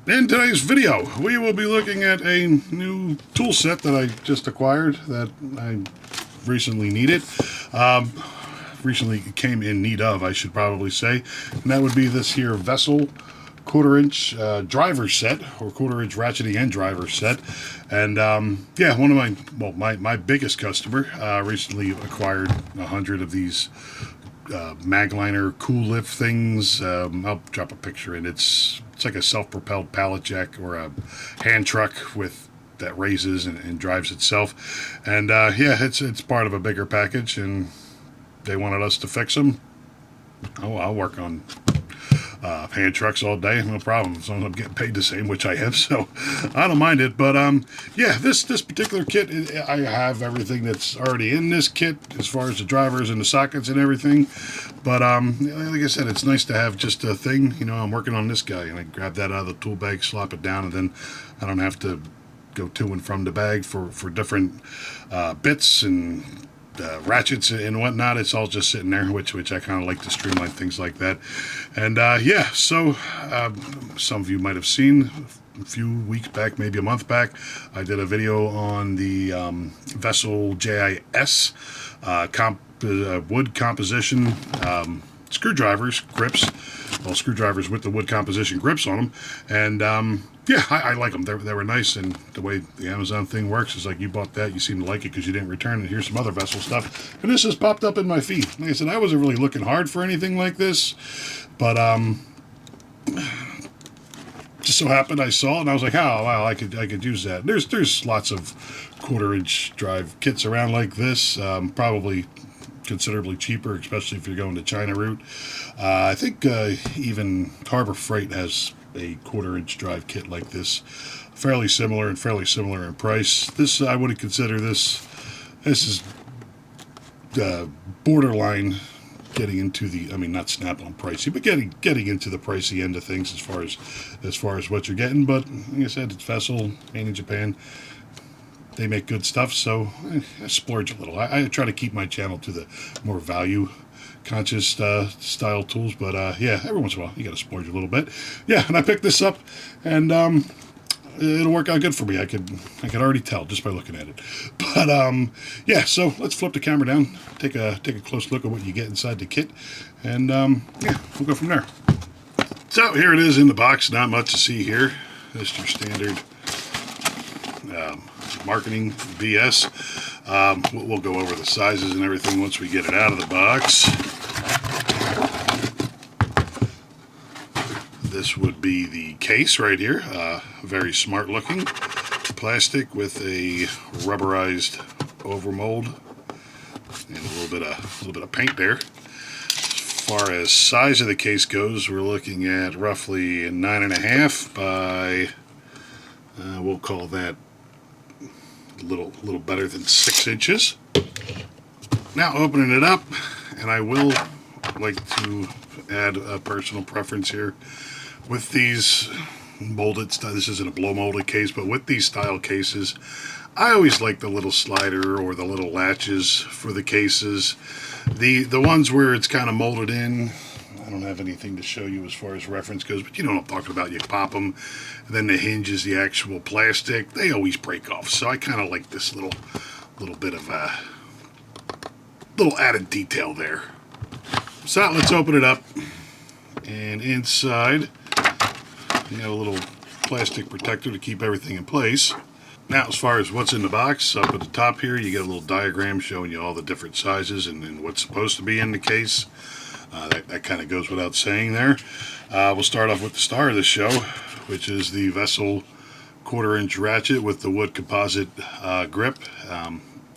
In today's video, we will be looking at a new tool set that I just acquired that I recently needed. Recently came in need of, I should probably say. And that would be this here vessel quarter-inch driver set, or quarter-inch ratcheting and driver set. And yeah, one of my biggest customer recently acquired 100 of these magliner cool lift things. I'll drop a picture in. It's like a self-propelled pallet jack or a hand truck with that raises and drives itself. And yeah, it's part of a bigger package, and they wanted us to fix them. Oh, I'll work on hand trucks all day, no problem, as long as I'm getting paid the same, which I am, so I don't mind it. But yeah, this particular kit, I have everything that's already in this kit as far as the drivers and the sockets and everything. But like I said, it's nice to have just a thing. You know, I'm working on this guy, and I grab that out of the tool bag, slop it down, and then I don't have to go to and from the bag for different bits and ratchets and whatnot. It's all just sitting there, which I kind of like to streamline things like that. And yeah, so some of you might have seen a few weeks back, maybe a month back, I did a video on the Vessel JIS wood composition screwdrivers, grips. Well, screwdrivers with the wood composition grips on them. And yeah, I like them. They were nice, and the way the Amazon thing works is like, you bought that, you seem to like it because you didn't return it. Here's some other vessel stuff. And this has popped up in my feed. Like I said, I wasn't really looking hard for anything like this, but just so happened I saw it, and I was like, oh, wow, I could use that. There's lots of quarter-inch drive kits around like this, probably considerably cheaper, especially if you're going the China route. I think even Harbor Freight has a quarter-inch drive kit like this, fairly similar in price. This, I would consider this is borderline getting into the, I mean, not Snap-on pricey, but getting into the pricey end of things as far as what you're getting. But like I said, it's Vessel, made in Japan. They make good stuff, so I splurge a little. I try to keep my channel to the more value conscious style tools, but yeah, every once in a while you got to splurge a little bit. Yeah, and I picked this up, and it'll work out good for me. I could already tell just by looking at it. But yeah, so let's flip the camera down, take a close look at what you get inside the kit, and yeah, we'll go from there. So here it is in the box. Not much to see here. Just your standard marketing BS. We'll go over the sizes and everything once we get it out of the box. This would be the case right here. Very smart looking. Plastic with a rubberized overmold and a little bit of paint there. As far as size of the case goes, we're looking at roughly 9.5 by we'll call that a little better than 6 inches. Now opening it up, and I will like to add a personal preference here with these molded, this isn't a blow molded case, but with these style cases, I always like the little slider or the little latches for the cases. The ones where it's kind of molded in, I don't have anything to show you as far as reference goes, but you know what I'm talking about. You pop them, and then the hinge is the actual plastic. They always break off, so I kind of like this little bit of a little added detail there. So let's open it up, and inside you got a little plastic protector to keep everything in place. Now, as far as what's in the box, up at the top here, you get a little diagram showing you all the different sizes and what's supposed to be in the case. That kind of goes without saying there. We'll start off with the star of the show, which is the Vessel quarter-inch ratchet with the Wood-Composite grip.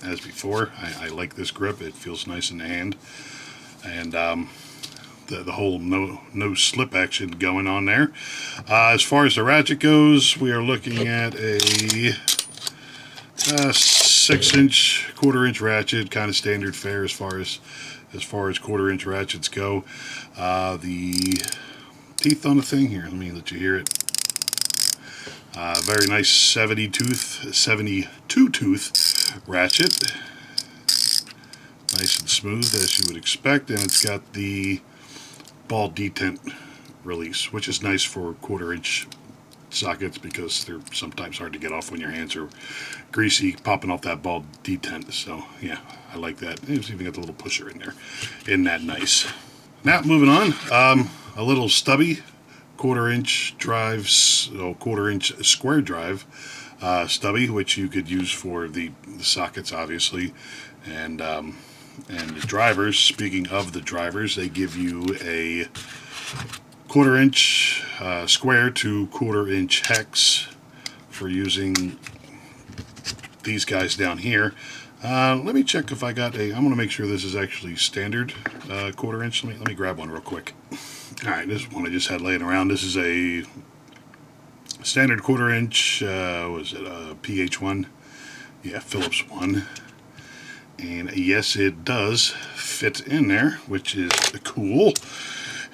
As before, I like this grip. It feels nice in the hand. And the whole no slip action going on there. As far as the ratchet goes, we are looking at a 6-inch, quarter-inch ratchet, kind of standard fare as far as quarter-inch ratchets go. The teeth on the thing here, let me let you hear it. Very nice 72 tooth ratchet. Nice and smooth as you would expect, and it's got the ball detent release, which is nice for quarter-inch sockets because they're sometimes hard to get off when your hands are greasy, popping off that ball detent. So yeah, I like that. It's even got the little pusher in there. Isn't that nice? Now moving on, a little stubby 1/4 inch drives, oh, 1/4 inch square drive stubby, which you could use for the sockets, obviously, and the drivers. Speaking of the drivers, they give you a 1/4 inch square to 1/4 inch hex for using these guys down here. Let me check if I got a. I'm going to make sure this is actually standard 1/4 inch. Let me grab one real quick. All right, this one I just had laying around. This is a standard 1/4 inch. Was it a PH1? Yeah, Phillips one. And yes, it does fit in there, which is cool.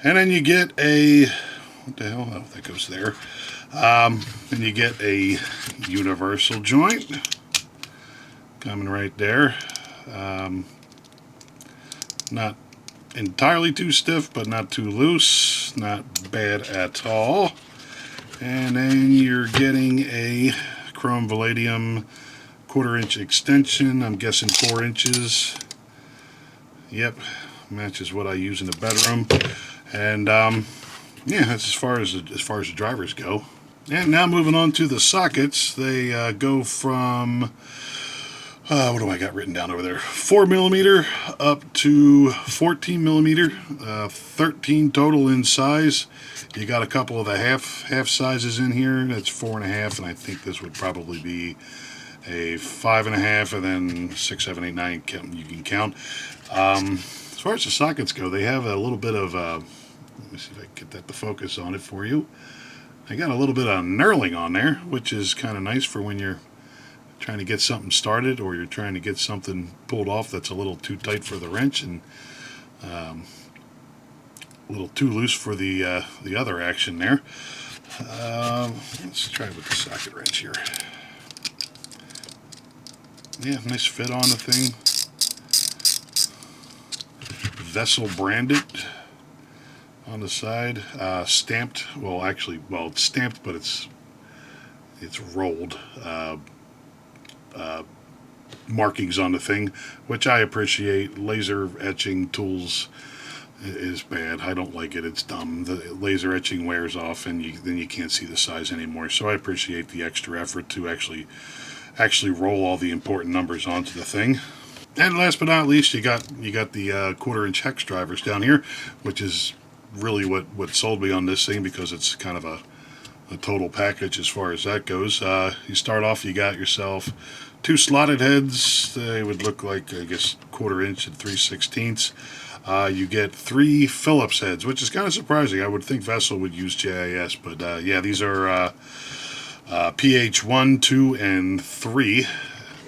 And then you get a, what the hell? Oh, that goes there. And you get a universal joint coming right there. Not entirely too stiff, but not too loose. Not bad at all. And then you're getting a chrome palladium 1/4 inch extension. I'm guessing 4 inches. Yep, matches what I use in the bedroom. And yeah, that's as far as the drivers go. And now moving on to the sockets, they go from what do I got written down over there? 4mm up to 14mm, 13 total in size. You got a couple of the half sizes in here. That's 4.5, and I think this would probably be a 5.5, and then 6, 7, 8, 9. You can count. As far as the sockets go, they have a little bit of. Let me see if I can get that to focus on it for you. I got a little bit of knurling on there, which is kind of nice for when you're trying to get something started, or you're trying to get something pulled off that's a little too tight for the wrench and a little too loose for the other action there. Let's try with the socket wrench here. Yeah, nice fit on the thing. Vessel branded on the side. Stamped. Well, actually, it's stamped, but it's rolled. Markings on the thing, which I appreciate. Laser etching tools is bad. I don't like it. It's dumb. The laser etching wears off, and then you can't see the size anymore. So I appreciate the extra effort to actually roll all the important numbers onto the thing. And last but not least, you got the 1/4 inch hex drivers down here, which is really what sold me on this thing, because it's kind of a total package as far as that goes. You start off, you got yourself 2 slotted heads. They would look like, I guess, 1/4 inch and 3/16. You get 3 Phillips heads, which is kind of surprising. I would think Vessel would use JIS, but yeah, these are PH1, 2, and 3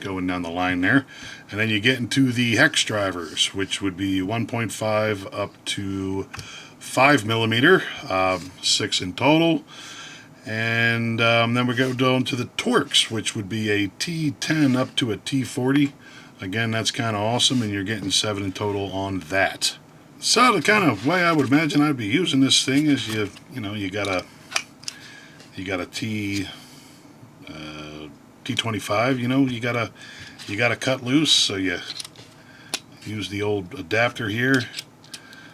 going down the line there. And then you get into the hex drivers, which would be 1.5 up to 5mm, 6 in total. And then we go down to the Torx, which would be a T10 up to a T40. Again, that's kind of awesome, and you're getting 7 in total on that. So the kind of way I would imagine I'd be using this thing is you got a T25. You gotta cut loose, so you use the old adapter here.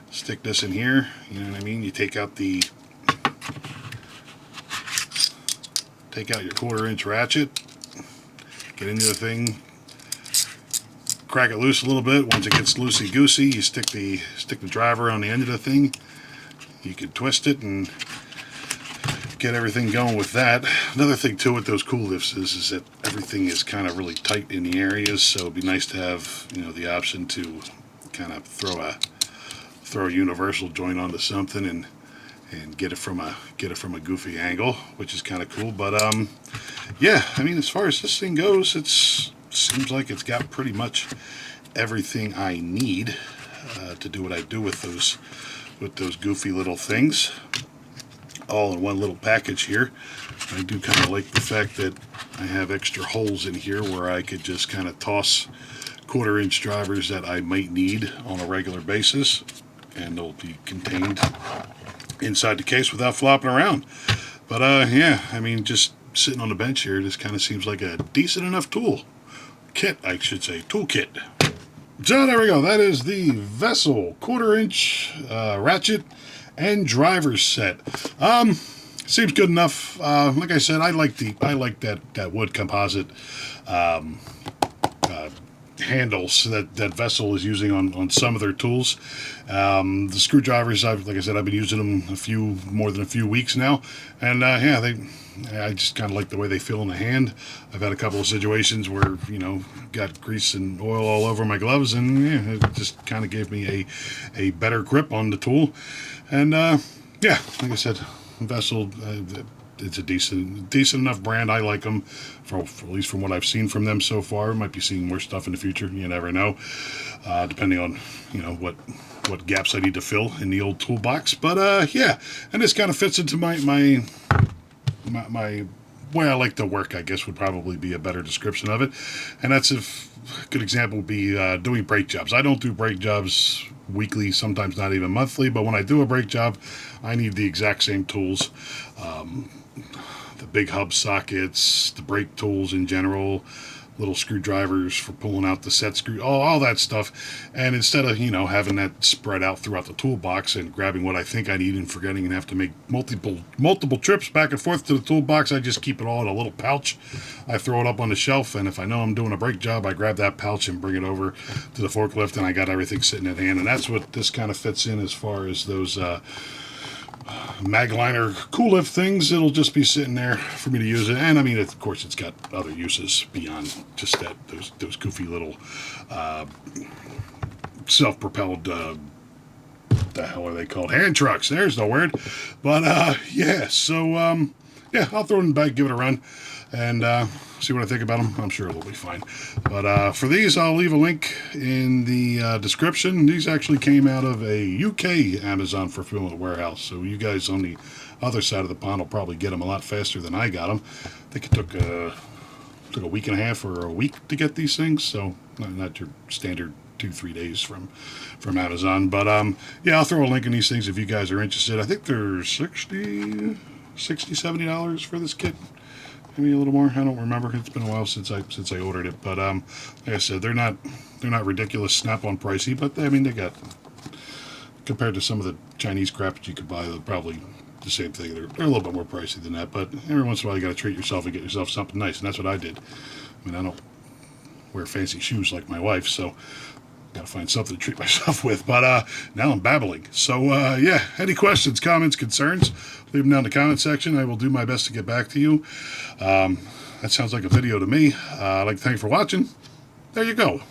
Stick this in here. You know what I mean? You take out your 1/4 inch ratchet, get into the thing, crack it loose a little bit. Once it gets loosey goosey, you stick the driver on the end of the thing. You can twist it and get everything going with that. Another thing too with those cool lifts is that everything is kind of really tight in the areas, so it'd be nice to have the option to kind of throw a universal joint onto something and get it from a goofy angle, which is kind of cool. But yeah, I mean, as far as this thing goes, it seems like it's got pretty much everything I need to do what I do with those goofy little things, all in one little package here. I do kind of like the fact that I have extra holes in here where I could just kind of toss 1/4 inch drivers that I might need on a regular basis, and they'll be contained inside the case without flopping around. But yeah, I mean, just sitting on the bench here, this kind of seems like a decent enough tool. Kit, I should say, toolkit. So there we go. That is the Vessel 1/4-inch ratchet and driver set. Seems good enough. Like I said, I like that Wood-Composite handles that Vessel is using on some of their tools. The screwdrivers, like I said, I've been using them more than a few weeks now, and yeah, I just kind of like the way they feel in the hand. I've had a couple of situations where, got grease and oil all over my gloves, and yeah, it just kind of gave me a better grip on the tool. And yeah, like I said, Vessel, it's a decent enough brand. I like them, at least from what I've seen from them so far. Might be seeing more stuff in the future. You never know, depending on what gaps I need to fill in the old toolbox. But yeah, and this kind of fits into my way I like to work, I guess, would probably be a better description of it. And that's a good example would be doing brake jobs. I don't do brake jobs weekly, sometimes not even monthly, but when I do a brake job, I need the exact same tools. The big hub sockets, the brake tools in general, little screwdrivers for pulling out the set screw, all that stuff. And instead of, having that spread out throughout the toolbox and grabbing what I think I need and forgetting and have to make multiple trips back and forth to the toolbox, I just keep it all in a little pouch. I throw it up on the shelf, and if I know I'm doing a brake job, I grab that pouch and bring it over to the forklift, and I got everything sitting at hand. And that's what this kind of fits in as far as those Magliner cool lift things. It'll just be sitting there for me to use it, and I mean, of course, it's got other uses beyond just those goofy little self-propelled the hell are they called, hand trucks. There's the word. But yeah, so yeah, I'll throw it in the bag, give it a run, and see what I think about them. I'm sure it'll be fine. But for these, I'll leave a link in the description. These actually came out of a UK Amazon fulfillment warehouse, so you guys on the other side of the pond will probably get them a lot faster than I got them. I think it took a week and a half or a week to get these things, so not your standard 2-3 days from Amazon. But yeah, I'll throw a link in these things if you guys are interested. I think they're $70 for this kit. Maybe a little more. I don't remember. It's been a while since I ordered it. But like I said, they're not ridiculous Snap-on pricey. But I mean, they got, compared to some of the Chinese crap that you could buy, they're probably the same thing. They're a little bit more pricey than that. But every once in a while, you got to treat yourself and get yourself something nice, and that's what I did. I mean, I don't wear fancy shoes like my wife, so got to find something to treat myself with. But now I'm babbling. So yeah, any questions, comments, concerns, leave them down in the comment section. I will do my best to get back to you. That sounds like a video to me. I'd like to thank you for watching. There you go.